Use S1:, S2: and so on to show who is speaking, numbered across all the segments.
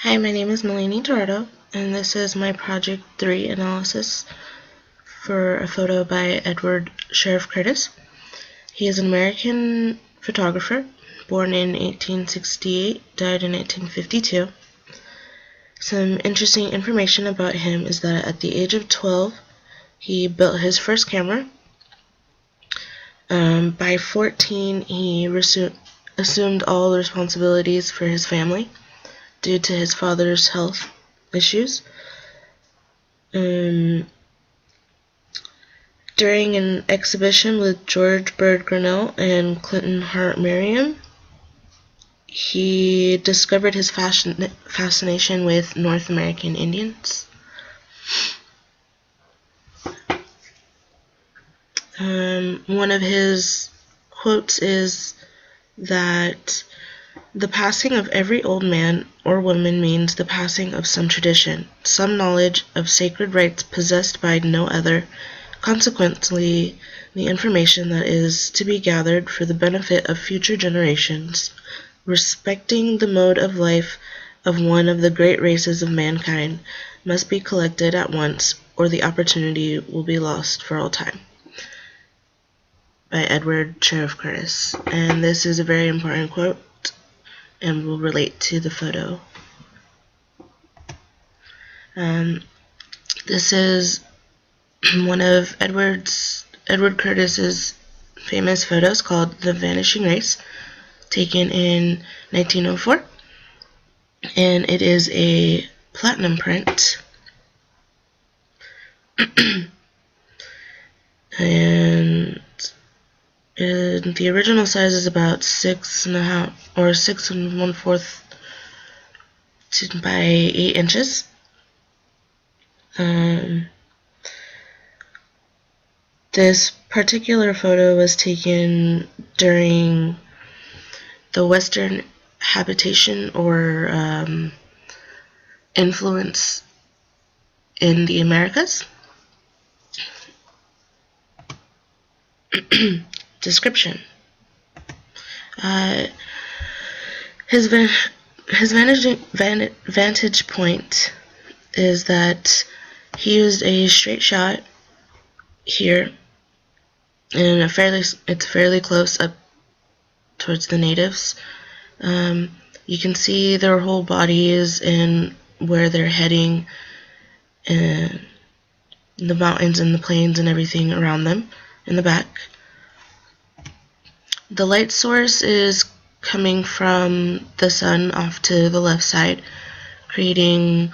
S1: Hi, my name is Melanie Dorado, and this is my Project 3 analysis for a photo by Edward Sheriff Curtis. He is an American photographer, born in 1868, died in 1852. Some interesting information about him is that at the age of 12, he built his first camera. By 14, he assumed all the responsibilities for his family due to his father's health issues. During an exhibition with George Bird Grinnell and Clinton Hart Merriam, he discovered his fascination with North American Indians. One of his quotes is that the passing of every old man or woman means the passing of some tradition, some knowledge of sacred rites possessed by no other. Consequently, the information that is to be gathered for the benefit of future generations, respecting the mode of life of one of the great races of mankind, must be collected at once, or the opportunity will be lost for all time. By Edward Sheriff Curtis. And this is a very important quote and will relate to the photo. This is one of Edward Curtis's famous photos called The Vanishing Race, taken in 1904, and it is a platinum print. And the original size is about 6.5 or 6 1/4 by 8 inches. This particular photo was taken during the Western habitation or influence in the Americas. Description. His vantage point is that he used a straight shot here, and it's fairly close up towards the natives. You can see their whole bodies and where they're heading, and the mountains and the plains and everything around them in the back. The light source is coming from the sun off to the left side, creating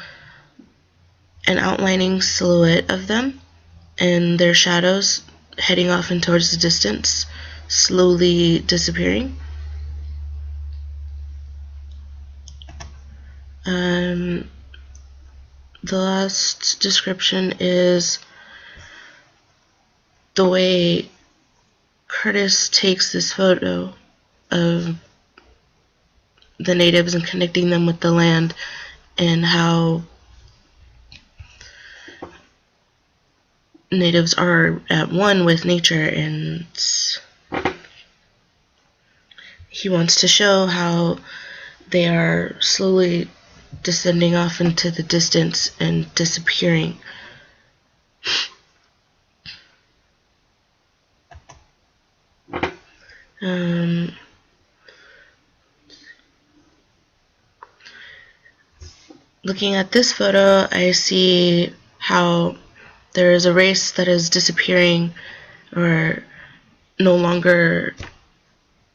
S1: an outlining silhouette of them and their shadows heading off and towards the distance, slowly disappearing. The last description is the way Curtis takes this photo of the natives and connecting them with the land, and how natives are at one with nature, and he wants to show how they are slowly descending off into the distance and disappearing. Looking at this photo, I see how there is a race that is disappearing or no longer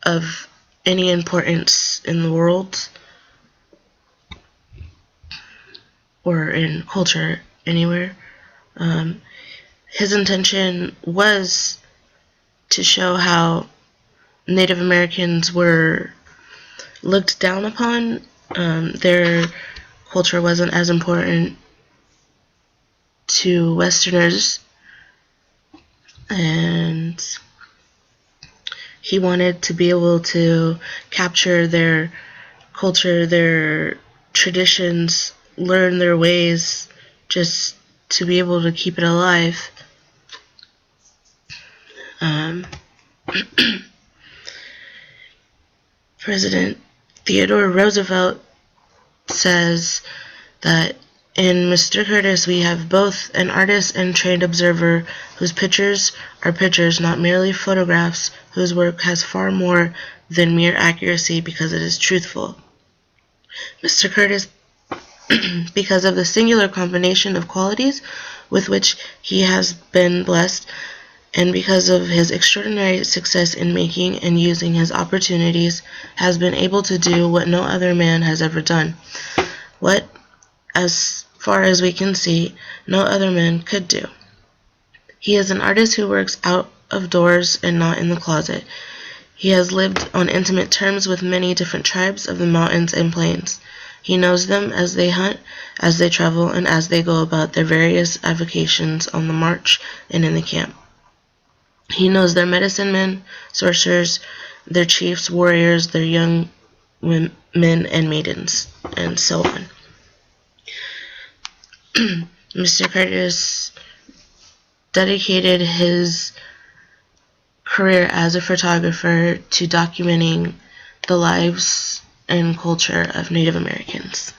S1: of any importance in the world or in culture anywhere. His intention was to show how Native Americans were looked down upon. Their culture wasn't as important to Westerners, and he wanted to be able to capture their culture, their traditions, learn their ways, just to be able to keep it alive. President Theodore Roosevelt says that in Mr. Curtis we have both an artist and trained observer whose pictures are pictures, not merely photographs, whose work has far more than mere accuracy because it is truthful. Mr. Curtis, because of the singular combination of qualities with which he has been blessed, and because of his extraordinary success in making and using his opportunities, has been able to do what no other man has ever done. What, as far as we can see, no other man could do. He is an artist who works out of doors and not in the closet. He has lived on intimate terms with many different tribes of the mountains and plains. He knows them as they hunt, as they travel, and as they go about their various avocations on the march and in the camp. He knows their medicine men, sorcerers, their chiefs, warriors, their young men and maidens, and so on. Mr. Curtis dedicated his career as a photographer to documenting the lives and culture of Native Americans.